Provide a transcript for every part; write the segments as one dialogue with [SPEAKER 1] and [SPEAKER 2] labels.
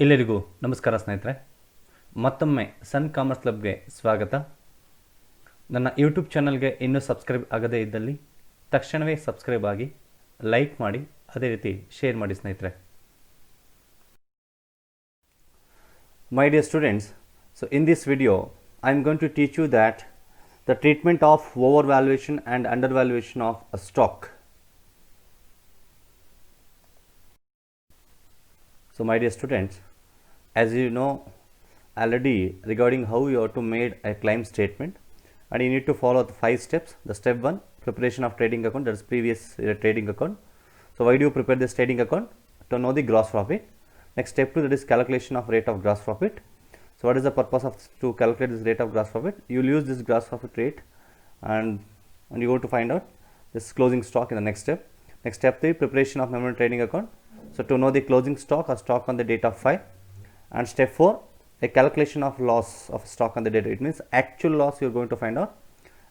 [SPEAKER 1] ಎಲ್ಲರಿಗೂ ನಮಸ್ಕಾರ ಸ್ನೇಹಿತರೆ. ಮತ್ತೊಮ್ಮೆ ಸನ್ ಕಾಮರ್ಸ್ ಕ್ಲಬ್ಗೆ ಸ್ವಾಗತ. ನನ್ನ ಯೂಟ್ಯೂಬ್ ಚಾನಲ್ಗೆ ಇನ್ನೂ ಸಬ್ಸ್ಕ್ರೈಬ್ ಆಗದೇ ಇದ್ದಲ್ಲಿ ತಕ್ಷಣವೇ ಸಬ್ಸ್ಕ್ರೈಬ್ ಆಗಿ, ಲೈಕ್ ಮಾಡಿ, ಅದೇ ರೀತಿ ಶೇರ್ ಮಾಡಿ ಸ್ನೇಹಿತರೆ. My dear students, so in this video I am going to teach you that the treatment of overvaluation and undervaluation of a stock. So my dear students, as you know already regarding how you have to make a claim statement, and you need to follow the 5 steps. The step 1, preparation of trading account, that is previous trading account. So why do you prepare this trading account? To know the gross profit. Next step 2, that is calculation of rate of gross profit. So what is the purpose of to calculate this rate of gross profit? You will use this gross profit rate and you go to find out this closing stock in the next step. Next step 3, preparation of memorandum trading account. So to know the closing stock or stock on the date of 5. And step 4, a calculation of loss of stock on the date. It means actual loss you are going to find out.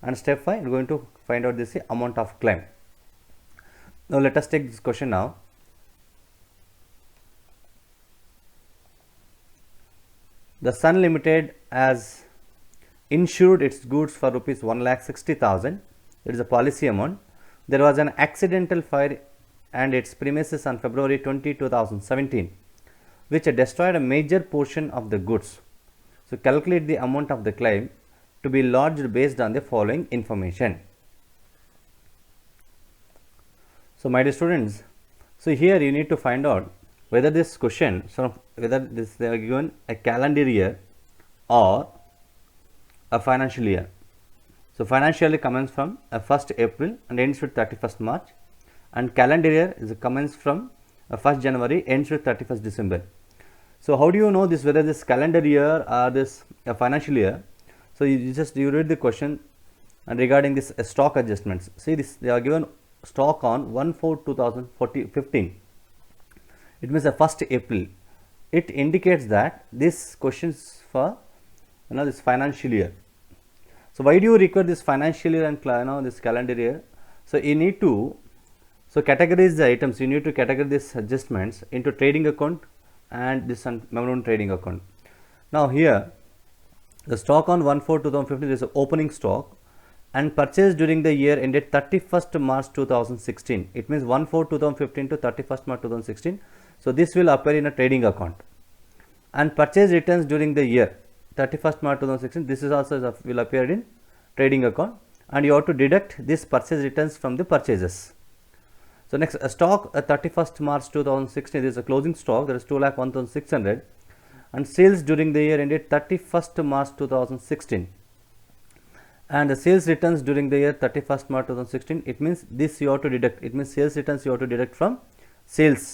[SPEAKER 1] And step 5, you are going to find out this amount of claim. Now let us take this question now. The Sun Limited has insured its goods for rupees 1,60,000. It is a policy amount. There was an accidental fire and its premises on February 20, 2017, which destroyed a major portion of the goods. So calculate the amount of the claim to be lodged based on the following information. So my dear students, so here you need to find out whether this question, so whether this they are given a calendar year or a financial year. So financial year commences from 1st April and ends with 31st March, and calendar year is commences from 1st January, ends with 31st December. So how do you know this, whether this calendar year or this financial year? So you read the question and regarding this stock adjustments. See this, they are given stock on 1/4/2015. It means the 1st April. It indicates that this questions for this financial year. So why do you require this financial year and this calendar year? So you need to categorize the items. You need to categorize these adjustments into trading account and this memorandum trading account. Now here the stock on 1/4/2015 is opening stock and purchased during the year ended 31st March 2016. It means 1/4/2015 to 31st March 2016. So this will appear in a trading account. And purchase returns during the year 31st March 2016. This is also will appear in trading account, and you have to deduct this purchase returns from the purchases. So next stock at 31st March 2016, this is a closing stock, that is 2,01,600, and sales during the year ended 31st March 2016, and the sales returns during the year 31st March 2016. It means this you have to deduct. It means sales returns you have to deduct from sales.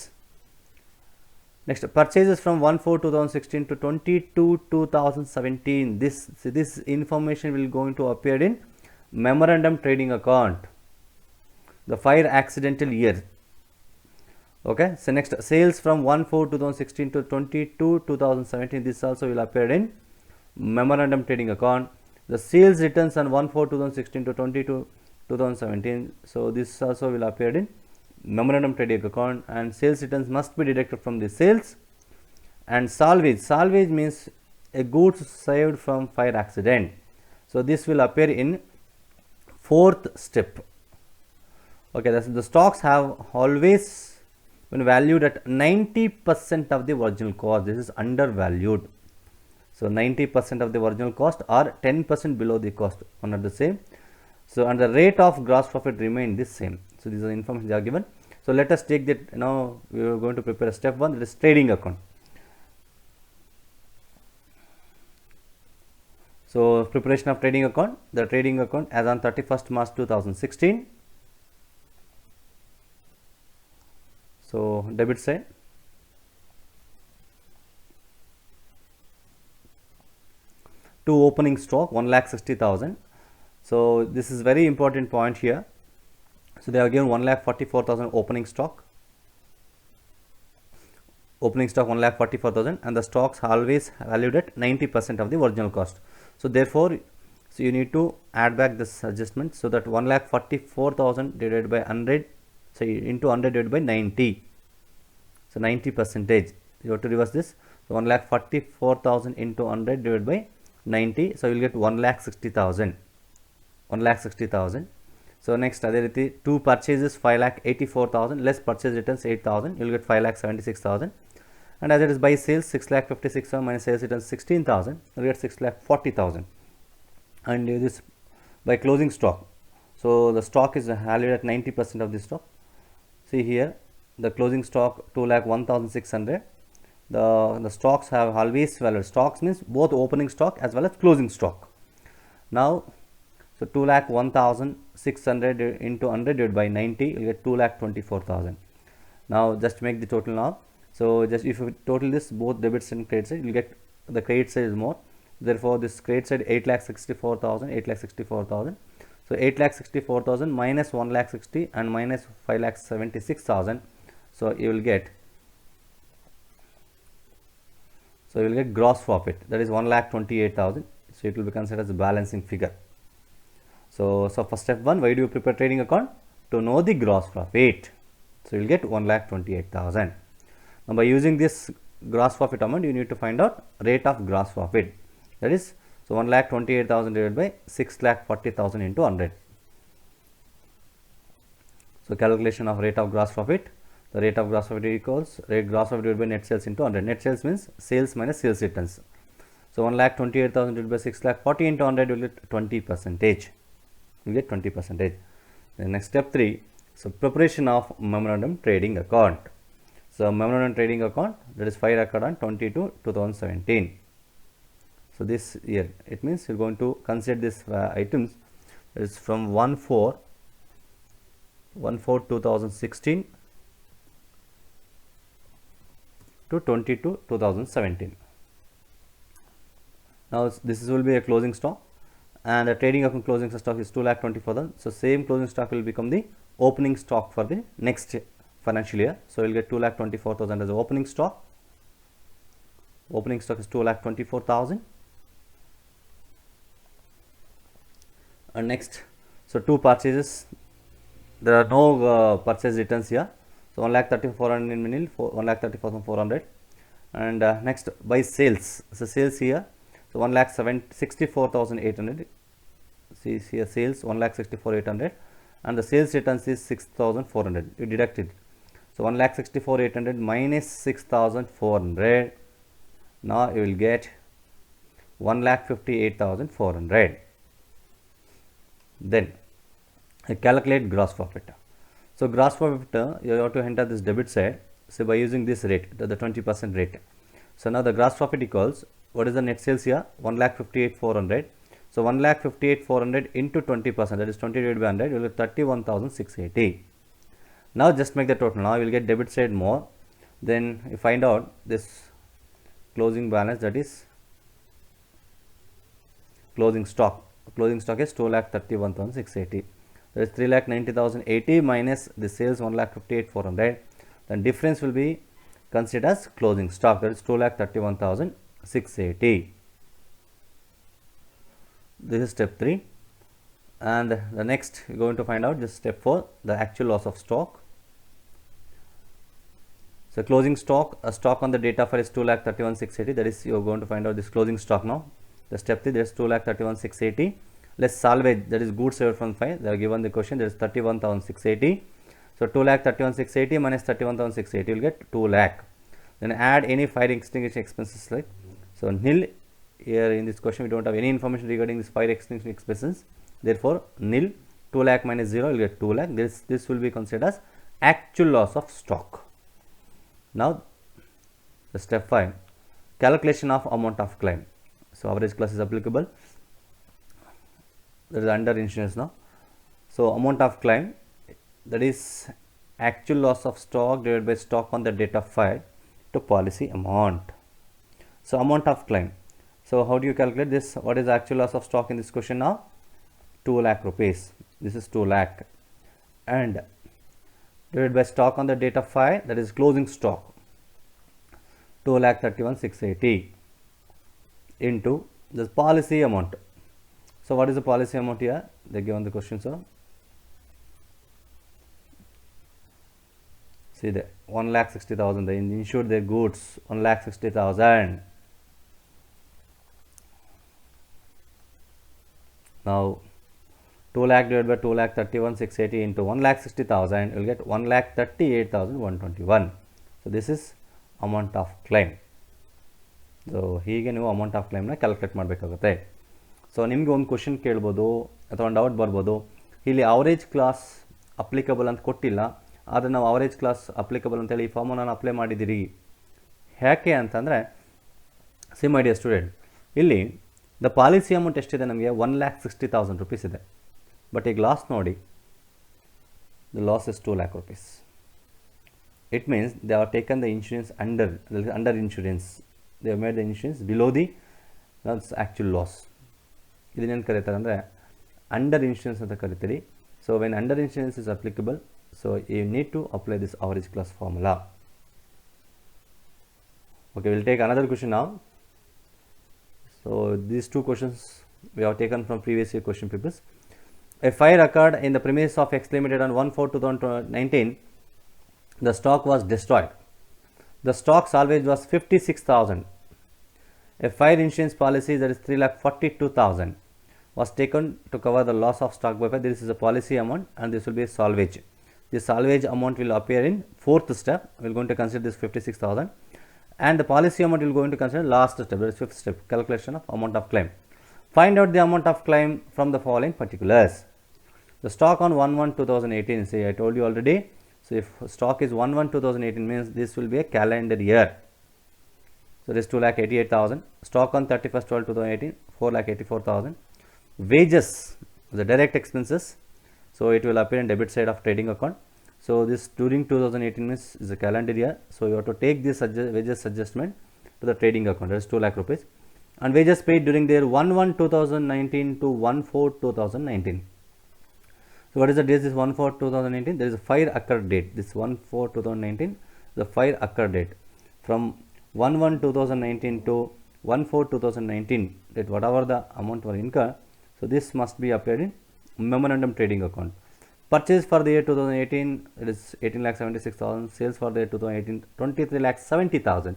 [SPEAKER 1] Next, purchases from 1/4/2016 to 22/2017. This information will going to appear in memorandum trading account, the fire accidental year. Okay, so next sales from 1/4/2016 to 22/2017. This also will appear in memorandum trading account. The sales returns on 1/4/2016 to 22/2017. So this also will appear in memorandum trading account, and sales returns must be deducted from the sales. And salvage means a goods saved from fire accident. So this will appear in 4th step. Okay, that's the stocks have always been valued at 90% of the original cost. This is undervalued. So 90% of the original cost or 10% below the cost, one are the same. So and the rate of gross profit remain the same. So these are the information they are given. So let us take that. Now we are going to prepare step 1, that is trading account. So preparation of trading account. The trading account as on 31st March 2016. So debit side. To opening stock 1,60,000. So this is very important point here. So they are given 1,44,000 opening stock. Opening stock 1,44,000, and the stocks are always valued at 90% of the original cost. So therefore, you need to add back this adjustment, so that 1,44,000 divided by 100, so into 100 divided by 90. So 90%. You have to reverse this. So 1,44,000 into 100 divided by 90. So you will get 1,60,000. 1,60,000. So next other riti 2 purchases 5,84,000 less purchase returns 8,000. You will get 5,76,000. And as it is by sales 6,56,000 minus sales returns 16,000. You will get 6,40,000. And this by closing stock. So the stock is valued at 90% of the stock. See here, the closing stock 2,01,600. The stocks have always valued. Stocks means both opening stock as well as closing stock. Now, so 2,01,600 into 100 divided by 90, you will get 2,24,000. Now just make the total now. So just if you total this both debits and credit side, you will get the credit side is more. Therefore, this credit side 8,64,000, 8,64,000. So 8,64,000 minus 1,60,000 and minus 5,76,000. So you will get gross profit, that is 1,28,000. So it will be considered as a balancing figure. So for step 1, why do you prepare trading account? To know the gross profit. So you will get 1,28,000. Now by using this gross profit amount, you need to find out rate of gross profit. That is, so 1,28,000 divided by 6,40,000 into 100. So calculation of rate of gross profit. The rate of gross profit equals rate gross profit divided by net sales into 100. Net sales means sales minus sales returns. So 1,28,000 divided by 6,40,000 into 100 will get 20%. You get 20%. Then next step 3. So preparation of memorandum trading account. So memorandum trading account, that is file record on 22/2017. So this year, it means you are going to consider this items, that is from 1/4/2016 to 22/2017. Now this will be a closing stock, and the trading account closing stock is 2,24,000. So same closing stock will become the opening stock for the next financial year. So you will get 2,24,000 as the opening stock. Opening stock is 2,24,000. And next, so 2 purchases. There are no purchase returns here. So 1,34,400 in nil, 1,34,400. And next by sales. So sales here. So 1,64,800. See here sales 1,64,800, and the sales returns is 6,400. You deduct it. So 1,64,800 minus 6,400. Now you will get 1,58,400. Then calculate gross profit. So gross profit, you have to enter this debit side. So by using this rate, the 20% rate. So now the gross profit equals, what is the net sales here? 1,58,400. So 1,58,400 into 20%, that is 20 divided by 100, you will get 31,680. Now just make the total. Now you will get debit side more. Then you find out this closing balance, that is closing stock. Closing stock is 2,31,680. That is 3,90,080 minus the sales 1,58,400. Then difference will be considered as closing stock, that is 2,31,680. This is step 3. And the next we are going to find out this step 4, the actual loss of stock. So closing stock, a stock on the data file is 2,31,680. That is, you are going to find out this closing stock now. The step 3, there is 2,31,680. Less salvage, that is goods saved from file. They are given the question, there is 31,680. So 2,31,680 minus 31,680 will get 2 lakh. Then add any fire extinguishing expenses like, so nil. Here in this question we don't have any information regarding this fire extinguishing expenses. Therefore nil. 2 lakh minus 0 will get 2 lakh. This will be considered as actual loss of stock. Now the step 5, calculation of amount of claim. So average class is applicable. That is under insurance now. So amount of claim, that is actual loss of stock divided by stock on the date of file to policy amount. So amount of claim. So how do you calculate this? What is the actual loss of stock in this question now? 2 lakh rupees. This is 2 lakh. And divided by stock on the date of file, that is closing stock, 2,31,680 into this policy amount. So what is the policy amount here? They given the question, so See there, 1,60,000. They insured their goods 1,60,000. Now 2 lakh divided by 2,31,680 into 1,60,000, you will get 1,38,121. So this is amount of claim. So ಹೀಗೆ ನೀವು amount of ಕ್ಲೈಮ್ನ calculate ಮಾಡಬೇಕಾಗುತ್ತೆ. So ನಿಮಗೆ ಒಂದು question ಕೇಳ್ಬೋದು ಅಥವಾ ಒಂದು doubt ಬರ್ಬೋದು, ಇಲ್ಲಿ ಅವರೇಜ್ ಕ್ಲಾಸ್ ಅಪ್ಲಿಕಬಲ್ ಅಂತ ಕೊಟ್ಟಿಲ್ಲ, ಆದರೆ ನಾವು ಅವರೇಜ್ ಕ್ಲಾಸ್ ಅಪ್ಲಿಕಬಲ್ ಅಂತೇಳಿ ಈ ಫಾರ್ಮನ್ನು ನಾನು ಅಪ್ಲೈ ಮಾಡಿದ್ದೀರಿ. ಯಾಕೆ ಅಂತಂದರೆ, ಸಿ ಮೈ ಡಿಯರ್ ಸ್ಟೂಡೆಂಟ್, ಇಲ್ಲಿ ದ ಪಾಲಿಸಿ ಅಮೌಂಟ್ ಎಷ್ಟಿದೆ ನಮಗೆ 1,60,000 ರೂಪೀಸ್ ಇದೆ. ಬಟ್ ಈಗ ಲಾಸ್ ನೋಡಿ, the loss is 2 lakh rupees. It means they have taken the insurance under insurance. They have made the insurance below the actual loss. ಇದನ್ನೇನು ಕರೀತಾರೆ ಅಂದರೆ under insurance ಅಂತ ಕರಿತೀರಿ. So when under insurance is applicable, so you need to apply this average clause formula. Okay, we'll take another question now. So these two questions we have taken from previous year question papers. A fire occurred in the premises of X Limited on 1/4/2019. The stock was destroyed. The stock salvage was 56,000. A fire insurance policy, that is 3,42,000, was taken to cover the loss of stock by fire. This is a policy amount and this will be a salvage. The salvage amount will appear in fourth step. We are going to consider this 56,000, and the policy amount we will going to consider last step, that is fifth step, calculation of amount of claim. Find out the amount of claim from the following particulars. The stock on 1/1/2018, see I told you already. So if stock is 1/1/2018 means this will be a calendar year. So this 2,88,000. Stock on 31/12/2018, 4,84,000. Wages, the direct expenses. So it will appear in debit side of trading account. So this during 2018 means is a calendar year. So you have to take this wages adjustment to the trading account. That is 2 lakh rupees. And wages paid during their 1/1/2019 to 1/4/2019. So what is the date? This 1/4/2019. There is a fire occurred date. This 1/4/2019, the fire occurred date. From 1/1/2019 to 1/4/2019, that whatever the amount were incurred, so this must be appeared in memorandum trading account. Purchase for the year 2018, it is 18,76,000. Sales for the year 2018, 23,70,000.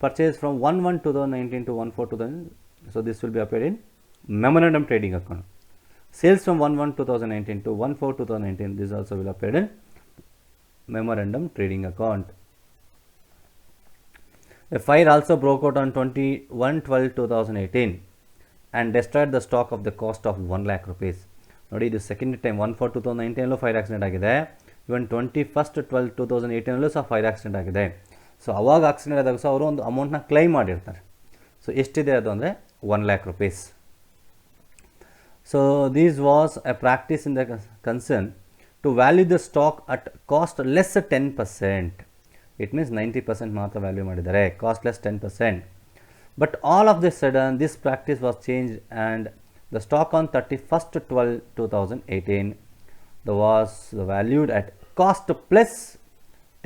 [SPEAKER 1] Purchase from 1/1/2019 to 1/4/2019, so this will be appeared in memorandum trading account. Sales from 1/1/2019 to 1/4/2019, this also will appear in memorandum trading account. A fire also broke out on 21/12/2018 and destroyed the stock of the cost of 1 lakh rupees. ನೋಡಿ, ಇದು second time 1/4/2019 fire accident ಆಗಿದೆ. ಇವನ್ 21/12/2018 ಸಹ fire accident ಆಗಿದೆ. So ಅವಾಗ accident ಆದಾಗ ಸಹ ಅವರು ಒಂದು ಅಮೌಂಟ್ನ ಕ್ಲೈಮ್ ಮಾಡಿರ್ತಾರೆ. ಸೊ ಎಷ್ಟಿದೆ ಅದು ಅಂದರೆ 1 lakh rupees. So this was a practice in the concern to value the stock at cost less 10%. It means 90% ಮಾತ್ರ ವ್ಯಾಲ್ಯೂ ಮಾಡಿದ್ದಾರೆ, cost less 10%. But all of this sudden this practice was changed and the stock on 31/12/2018 was valued at cost plus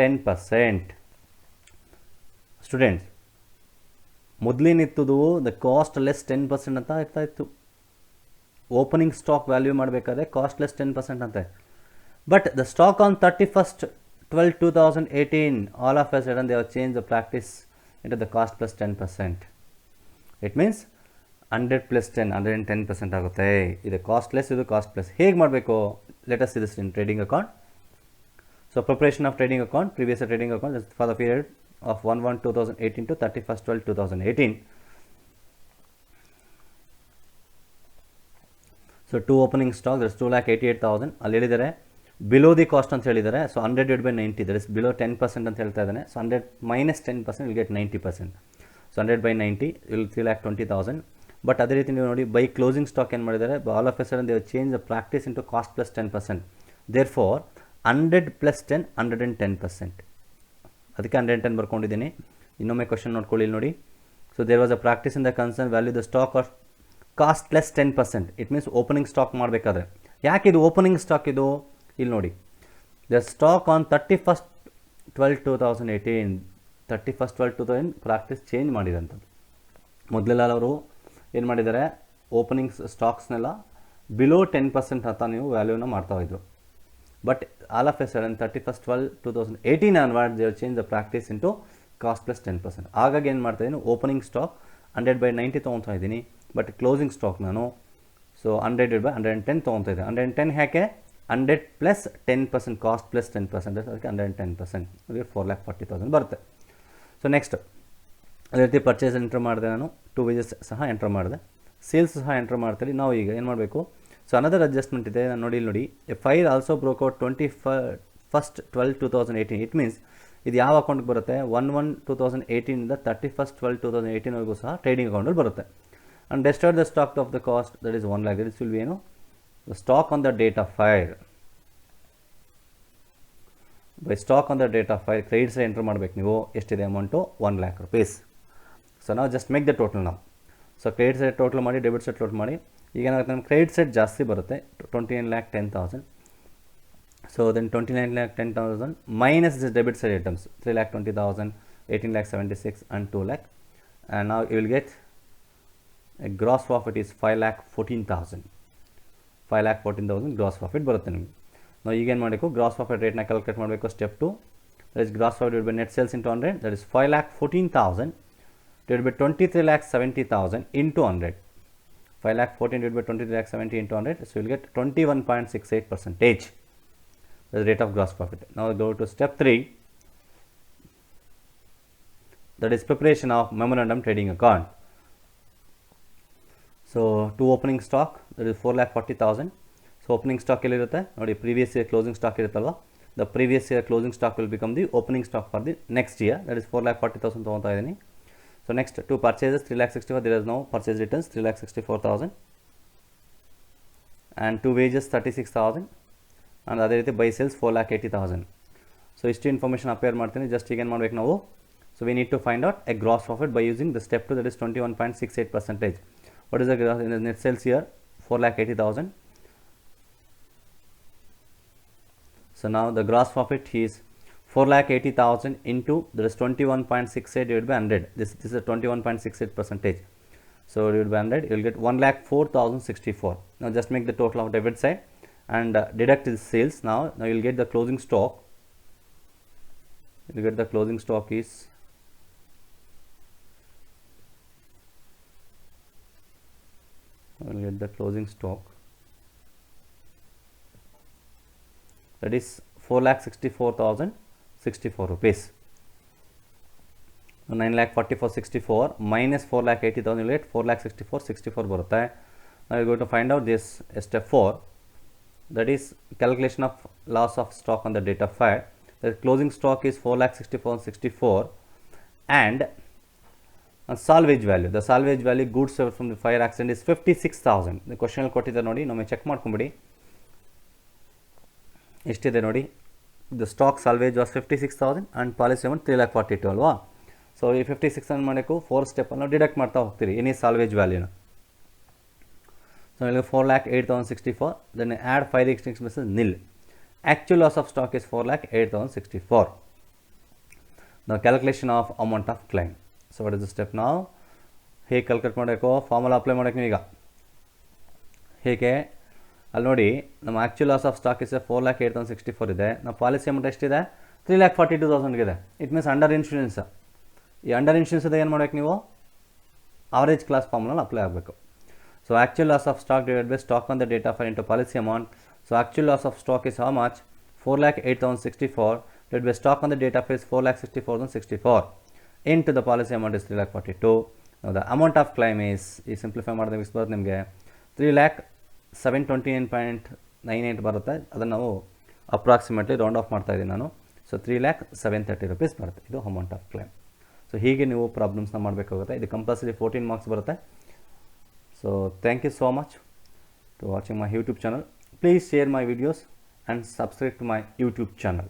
[SPEAKER 1] 10%. Students, ಮೊದಲೇನಿತ್ತು the cost less 10% ಅಂತ ಇರ್ತಾ ಇತ್ತು. Opening stock value ಮಾಡಬೇಕಾದ್ರೆ cost less 10% ಅಂತೆ. But the stock on 31/12/2018, all of a sudden they have change the practice into the cost plus 10%. It means 100 + 10, 110% ಆಗುತ್ತೆ. ಇದು cost less, ಇದು cost plus. ಹೇಗೆ ಮಾಡಬೇಕು? Let us see this in trading account. So preparation of trading account, previous trading account for the period of 1/1/2018 to 31/12/2018. So two opening stock, that is 2,88,000. ಅಲ್ಲಿ ಹೇಳಿದ್ದಾರೆ below the cost ಅಂತ ಹೇಳಿದ್ದಾರೆ. So 100/90, that is below 10% ಅಂತ ಹೇಳ್ತಾ ಇದ್ದಾನೆ. So 100 minus 10% will get 90%. So 100/90 will 3,20,000. But ಅದೇ ರೀತಿ ನೀವು ನೋಡಿ ಬೈ ಕ್ಲೋಸಿಂಗ್ ಸ್ಟಾಕ್ ಏನು ಮಾಡಿದ್ದಾರೆ, all of a sudden they change the practice into cost plus 10%. Therefore 100 + 10, 110%. ಅದಕ್ಕೆ 110 ಬರ್ಕೊಂಡಿದ್ದೀನಿ. ಇನ್ನೊಮ್ಮೆ ಕ್ವಶನ್ ನೋಡ್ಕೊಳ್ಳಿ, ಇಲ್ಲಿ ನೋಡಿ. So there was a practice in the concern value the stock of cost less 10%. It means opening stock ಮಾಡಬೇಕಾದ್ರೆ. ಯಾಕೆ ಇದು opening stock? ಇದು ಇಲ್ಲಿ ನೋಡಿ, the stock on 31/12/2018, 31/12/2018 practice change ಮಾಡಿದಂಥದ್ದು. ಮೊದಲೆಲ್ಲ ಅವರು ಏನು ಮಾಡಿದ್ದಾರೆ, ಓಪನಿಂಗ್ ಸ್ಟಾಕ್ಸ್ನೆಲ್ಲ ಬಿಲೋ 10% ಅಂತ ನೀವು ವ್ಯಾಲ್ಯೂನ ಮಾಡ್ತಾಯಿದ್ರು. But all of a sudden 31st 12 2018 onwards they will change the practice into cost plus 10%. ಹಾಗಾಗಿ ಏನು ಮಾಡ್ತಾ ಇದ್ದೀನಿ, ಓಪನಿಂಗ್ ಸ್ಟಾಕ್ 100/90 ತೊಗೊತಾ ಇದ್ದೀನಿ, ಬಟ್ ಕ್ಲೋಸಿಂಗ್ ಸ್ಟಾಕ್ ನಾನು ಸೊ 100/110 ತೊಗೊತಾ ಇದ್ದೀನಿ. 110 ಯಾಕೆ, 100 ಪ್ಲಸ್ 10% ಕಾಸ್ಟ್ ಪ್ಲಸ್ 10%, ಅದಕ್ಕೆ 110%, ಅದಕ್ಕೆ 4,40,000 ಬರುತ್ತೆ. ಸೊ ನೆಕ್ಸ್ಟ್ ಅದೇ ರೀತಿ ಪರ್ಚೇಸ್ ಎಂಟ್ರ್ ಮಾಡಿದೆ, ನಾನು 2 ವೇಜಸ್ ಸಹ ಎಂಟ್ರ್ ಮಾಡಿದೆ, ಸೇಲ್ಸ್ ಸಹ ಎಂಟ್ರ್ ಮಾಡ್ತೀವಿ. ನಾವು ಈಗ ಏನು ಮಾಡಬೇಕು, ಸೊ ಅನದರ್ ಅಡ್ಜಸ್ಟ್ಮೆಂಟ್ ಇದೆ, ನಾನು ನೋಡಿ ನೋಡಿ, a file also broke out 21st 12 2018. It means ಇದು ಯಾವ ಅಕೌಂಟ್ಗೆ ಬರುತ್ತೆ, 1/1/2018 ಇಂದ 31st 12 2018ವರೆಗೂ ಸಹ ಟ್ರೇಡಿಂಗ್ ಅಕೌಂಟಲ್ಲಿ ಬರುತ್ತೆ. And destroyed the stock of the cost that is 1 lakh. This will be ಏನು, stock on the date of file. By stock on the date of file credits entry ಮಾಡಬೇಕು ನೀವು, ಎಷ್ಟಿದೆ ಅಮೌಂಟು, 1 lakh rupees. ಸೊ ನಾವು just make the total ನಾವು. So credit side total ಮಾಡಿ, debit side total ಮಾಡಿ. ಈಗ ಏನಾಗುತ್ತೆ, ನಮ್ಮ ಕ್ರೆಡಿಟ್ ಸೈಡ್ ಜಾಸ್ತಿ ಬರುತ್ತೆ, 29,10,000. So then 29,10,000 minus this debit side items 3,20,000, 18,76 and 2 lakh. And now you will get a gross profit is 5,14,000. 5,14,000 gross profit ಬರುತ್ತೆ ನಿಮಗೆ. ನಾವು ಈಗೇನು ಮಾಡಬೇಕು, ಗ್ರಾಸ್ ಪ್ರಾಫಿಟ್ ರೇಟ್ನ ಕ್ಯಾಲ್ಕುಲೇಟ್ ಮಾಡಬೇಕು. Step 2, that is gross profit divided by net sales into 100, that is 5,14,000 divided by 23,70,000 into 100. 5,14,000 divided by 23,70,000 into 100, so you will get 21.68%. The rate of gross profit. Now go to step 3, that is preparation of memorandum trading account. So to opening stock, that is 4,40,000. So opening stock ಎಲ್ಲಿರುತ್ತೆ ನೋಡಿ, previous year closing stock ಇರುತ್ತಲ್ವ, the previous year closing stock will become the opening stock for the next year, that is 4,40,000 ತೊಗೊತಾ ಇದ್ದೀನಿ. So next two purchases 3,64,000, there is no purchase returns, 3,64,000, and two wages 36,000, and ಅದೇ ರೀತಿ by sales 4,80,000. So ಇಷ್ಟು information ಅಪೇರ್ ಮಾಡ್ತೀನಿ. Just ಈಗ ಏನು ಮಾಡ್ಬೇಕು ನಾವು, so we need to find out a gross profit by using the step 2, that is 21.68%. What is the net sales year, 4,80,000. So ನಾವು the gross profit is 4,80,000 into that is 21.68 divided by 100. This is a 21.68%. So divided by 100, you will get 1,04,064. Now just make the total of debit side and deduct the sales. Now you will get the closing stock. You will get the closing stock is that is 4,64,064 rupees. 9,44,64 minus 4,80,000 you get 4,64,64 ಬರುತ್ತೆ. Now you are going to find out this step 4, that is calculation of loss of stock on the date of fire. The closing stock is 4,64,64 and salvage value, the salvage value goods saved from the fire accident is 56,000. The question ಅಲ್ಲಿ ಕೊಟ್ಟಿದ್ದಾರೆ ನೋಡಿ, ನಮಗೆ check ಮಾಡ್ಕೊಂಬಿಡಿ ಎಷ್ಟಿದೆ ನೋಡಿ. The stock salvage was 56,000 and policy amount 3,42,000 ಅಲ್ವಾ. So ಈ 56,000 ಮಾಡಬೇಕು 4 ಸ್ಟೆಪ್ಪನ್ನು ಡಿಡಕ್ಟ್ ಮಾಡ್ತಾ ಹೋಗ್ತೀರಿ ಎನಿ ಸಾಲ್ವೇಜ್ ವ್ಯಾಲ್ಯೂನ. ಸೊ ಇಲ್ಲಿ 4,08,064, then add 5 expenses nil. Actual loss of stock is 4,08,064. Now calculation of amount of claim. So what is the step now? ಹೇಗೆ calculate ಮಾಡಬೇಕು, formula apply ಮಾಡೋಕೆ ಈಗ ಹೇಗೆ ಅಲ್ಲಿ ನೋಡಿ, ನಮ್ಮ actual loss of stock is 4,08,064 ಇದೆ, ನಮ್ಮ ಪಾಲಿಸಿ ಅಮೌಂಟ್ ಎಷ್ಟಿದೆ, 3,42,000 ಇದೆ. It means under insurance. ಈ ಅಂಡರ್ ಇನ್ಶೂರೆನ್ಸ್ ಇದೆ ಏನು ಮಾಡಬೇಕು ನೀವು, ಆವರೇಜ್ ಕ್ಲಾಸ್ ಫಾರ್ಮುಲಾ ಅಪ್ಲೈ ಆಗಬೇಕು. So actual loss of stock divided by stock on the date of into policy amount. So actual loss of stock is how much, 4,08,064 divided by stock on the date of is 4,64,064 into the policy amount is 3,42,000. Now the amount of claim is, ಈ simplify ಮಾಡಿದ್ರೆ ಎಷ್ಟು ಬರುತ್ತೆ ನಿಮಗೆ, 3,729.98 ಬರುತ್ತೆ. ಅದನ್ನು ನಾವು approximately round of ಮಾಡ್ತಾ ಇದ್ದೀನಿ ನಾನು. ಸೊ 3,730 rupees ಬರುತ್ತೆ, ಇದು ಅಮೌಂಟ್ ಆಫ್ ಕ್ಲೈಮ್. ಸೊ ಹೀಗೆ ನೀವು ಪ್ರಾಬ್ಲಮ್ಸ್ನ ಮಾಡಬೇಕಾಗುತ್ತೆ. ಇದು ಕಂಪಲ್ಸರಿ 14 ಮಾರ್ಕ್ಸ್ ಬರುತ್ತೆ. So thank you so much to watching my YouTube channel. Please share my videos and subscribe to my YouTube channel.